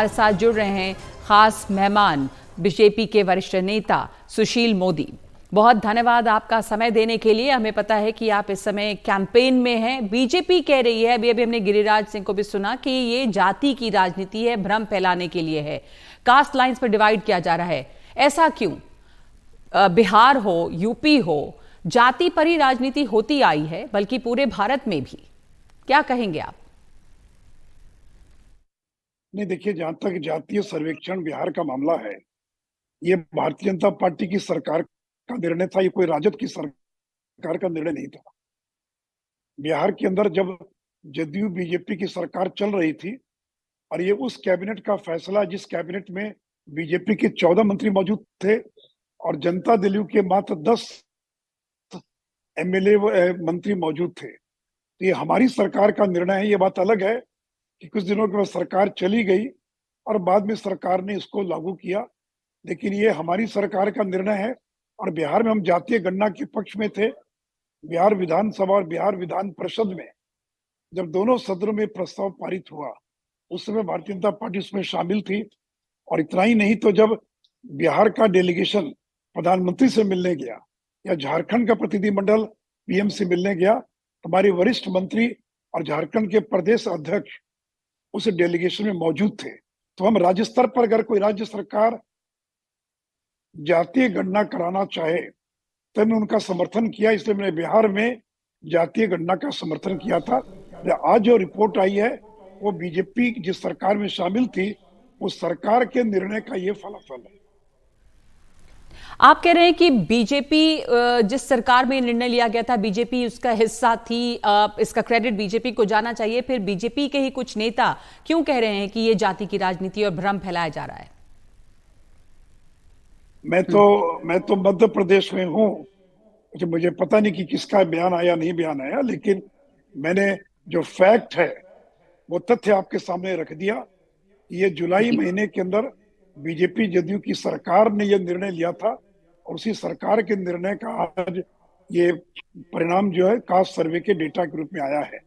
हमारे साथ जुड़ रहे हैं खास मेहमान बीजेपी के वरिष्ठ नेता सुशील मोदी। बहुत धन्यवाद आपका समय देने के लिए। हमें पता है कि आप इस समय कैंपेन में हैं। बीजेपी कह रही है, अभी हमने गिरिराज सिंह को भी सुना, कि ये जाति की राजनीति है, भ्रम फैलाने के लिए है, कास्ट लाइंस पर डिवाइड किया जा रहा है। ऐसा क्यों? बिहार हो, यूपी हो, जाति पर ही राजनीति होती आई है, बल्कि पूरे भारत में भी। क्या कहेंगे आप? नहीं, देखिए, जहां तक जातीय सर्वेक्षण बिहार का मामला है, ये भारतीय जनता पार्टी की सरकार का निर्णय था। ये कोई राजद की सरकार का निर्णय नहीं था। बिहार के अंदर जब जदयू बीजेपी की सरकार चल रही थी और ये उस कैबिनेट का फैसला, जिस कैबिनेट में बीजेपी के 14 मंत्री मौजूद थे और जनता दल के मात्र 10 एमएलए मंत्री मौजूद थे, तो ये हमारी सरकार का निर्णय है। ये बात अलग है कि कुछ दिनों के बाद सरकार चली गई और बाद में सरकार ने इसको लागू किया, लेकिन ये हमारी सरकार का निर्णय है। और बिहार में हम जातीय गणना के पक्ष में थे। बिहार विधानसभा और बिहार विधान परिषद में जब दोनों सदनों में प्रस्ताव पारित हुआ, उस समय भारतीय जनता पार्टी उसमें शामिल थी। और इतना ही नहीं, तो जब बिहार का डेलीगेशन प्रधानमंत्री से मिलने गया या झारखंड का प्रतिनिधिमंडल पीएम से मिलने गया, हमारे वरिष्ठ मंत्री और झारखंड के प्रदेश अध्यक्ष उस डेलीगेशन में मौजूद थे। तो हम राज्य स्तर पर अगर कोई राज्य सरकार जातीय गणना कराना चाहे तो मैंने उनका समर्थन किया, इसलिए मैंने बिहार में जातीय गणना का समर्थन किया था। आज जो रिपोर्ट आई है वो बीजेपी जिस सरकार में शामिल थी, उस सरकार के निर्णय का ये फलाफल है। आप कह रहे हैं कि बीजेपी, जिस सरकार में निर्णय लिया गया था, बीजेपी उसका हिस्सा थी, इसका क्रेडिट बीजेपी को जाना चाहिए। फिर बीजेपी के ही कुछ नेता क्यों कह रहे हैं कि ये जाति की राजनीति और भ्रम फैलाया जा रहा है? मैं तो मध्य प्रदेश में हूँ, मुझे पता नहीं कि किसका बयान आया नहीं बयान आया, लेकिन मैंने जो फैक्ट है वो तथ्य आपके सामने रख दिया। ये जुलाई महीने के अंदर बीजेपी जदयू की सरकार ने यह निर्णय लिया था और उसी सरकार के निर्णय का आज ये परिणाम जो है कास्ट सर्वे के डेटा के रूप में आया है।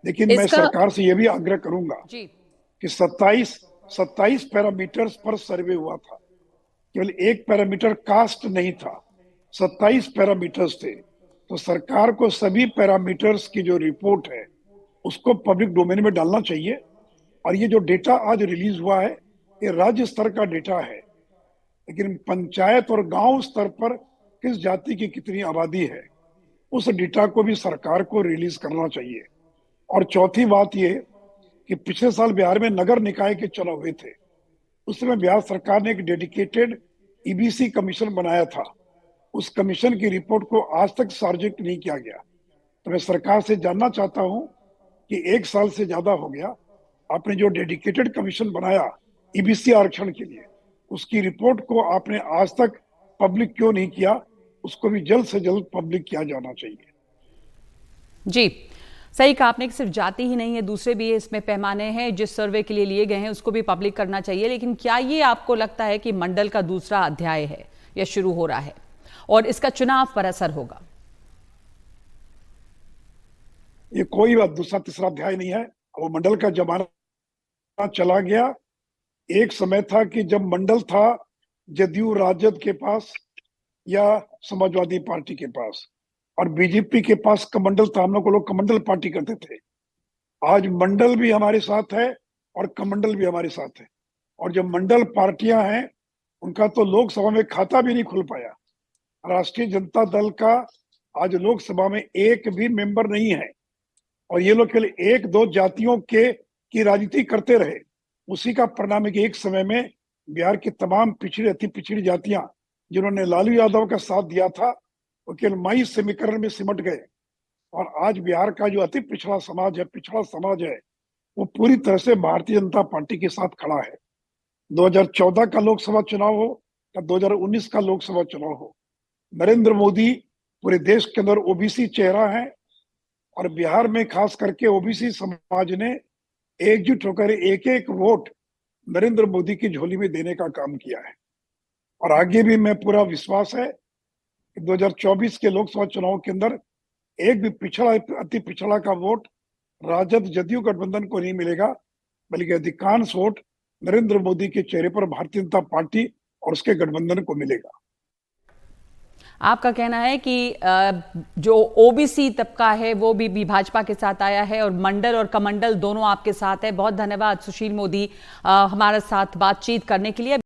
लेकिन मैं सरकार से यह भी आग्रह करूंगा कि 27 पैरामीटर्स पर सर्वे हुआ था। केवल एक पैरामीटर कास्ट नहीं था, 27 पैरामीटर्स थे। तो सरकार को सभी पैरामीटर्स की जो रिपोर्ट है उसको पब्लिक डोमेन में डालना चाहिए। और ये जो डेटा आज रिलीज हुआ है ये राज्य स्तर का डेटा है, लेकिन पंचायत और गांव स्तर पर किस जाति की कितनी आबादी है उस डेटा को भी सरकार को रिलीज करना चाहिए। और चौथी बात ये कि पिछले साल बिहार में नगर निकाय के चुनाव हुए थे, उस समय बिहार सरकार ने एक डेडिकेटेड ईबीसी कमीशन बनाया था। उस कमीशन की रिपोर्ट को आज तक सार्वजनिक नहीं किया गया। तो मैं सरकार से जानना चाहता हूं कि 1 साल से ज्यादा हो गया, आपने जो डेडिकेटेड कमीशन बनाया ईबीसी आरक्षण के लिए, उसकी रिपोर्ट को आपने आज तक पब्लिक क्यों नहीं किया? उसको भी जल्द से जल्द पब्लिक किया जाना चाहिए। जी, सही कहा आपने कि सिर्फ जाति ही नहीं है, दूसरे भी इसमें पैमाने हैं जिस सर्वे के लिए लिए गए हैं, उसको भी पब्लिक करना चाहिए। लेकिन क्या ये आपको लगता है कि मंडल का दूसरा अध्याय है या शुरू हो रहा है और इसका चुनाव पर असर होगा? ये कोई दूसरा तीसरा अध्याय नहीं है। वो मंडल का जमाना चला गया। एक समय था कि जब मंडल था जदयू राजद के पास या समाजवादी पार्टी के पास और बीजेपी के पास कमंडल था, हम लोग कमंडल पार्टी करते थे। आज मंडल भी हमारे साथ है और कमंडल भी हमारे साथ है। और जो मंडल पार्टियां हैं उनका तो लोकसभा में खाता भी नहीं खुल पाया। राष्ट्रीय जनता दल का आज लोकसभा में एक भी मेंबर नहीं है और ये लोग केवल 1-2 जातियों की राजनीति करते रहे। उसी का परिणाम है कि एक समय में बिहार की तमाम पिछड़ी अति पिछड़ी जातियां जिन्होंने लालू यादव का साथ दिया था वो केवल मई समीकरण में सिमट गए। और आज बिहार का जो अति पिछड़ा समाज है वो पूरी तरह से भारतीय जनता पार्टी के साथ खड़ा है। 2014 का लोकसभा चुनाव हो या 2019 का लोकसभा चुनाव हो, नरेंद्र मोदी पूरे देश के अंदर ओबीसी चेहरा है और बिहार में खास करके ओबीसी समाज ने एकजुट होकर एक एक वोट नरेंद्र मोदी की झोली में देने का काम किया है। और आगे भी मैं पूरा विश्वास है कि 2024 के लोकसभा चुनाव के अंदर एक भी अति पिछड़ा का वोट राजद जदयू गठबंधन को नहीं मिलेगा, बल्कि अधिकांश वोट नरेंद्र मोदी के चेहरे पर भारतीय जनता पार्टी और उसके गठबंधन को मिलेगा। आपका कहना है कि जो ओबीसी तबका है वो भी भाजपा के साथ आया है और मंडल और कमंडल दोनों आपके साथ है। बहुत धन्यवाद सुशील मोदी हमारे साथ बातचीत करने के लिए।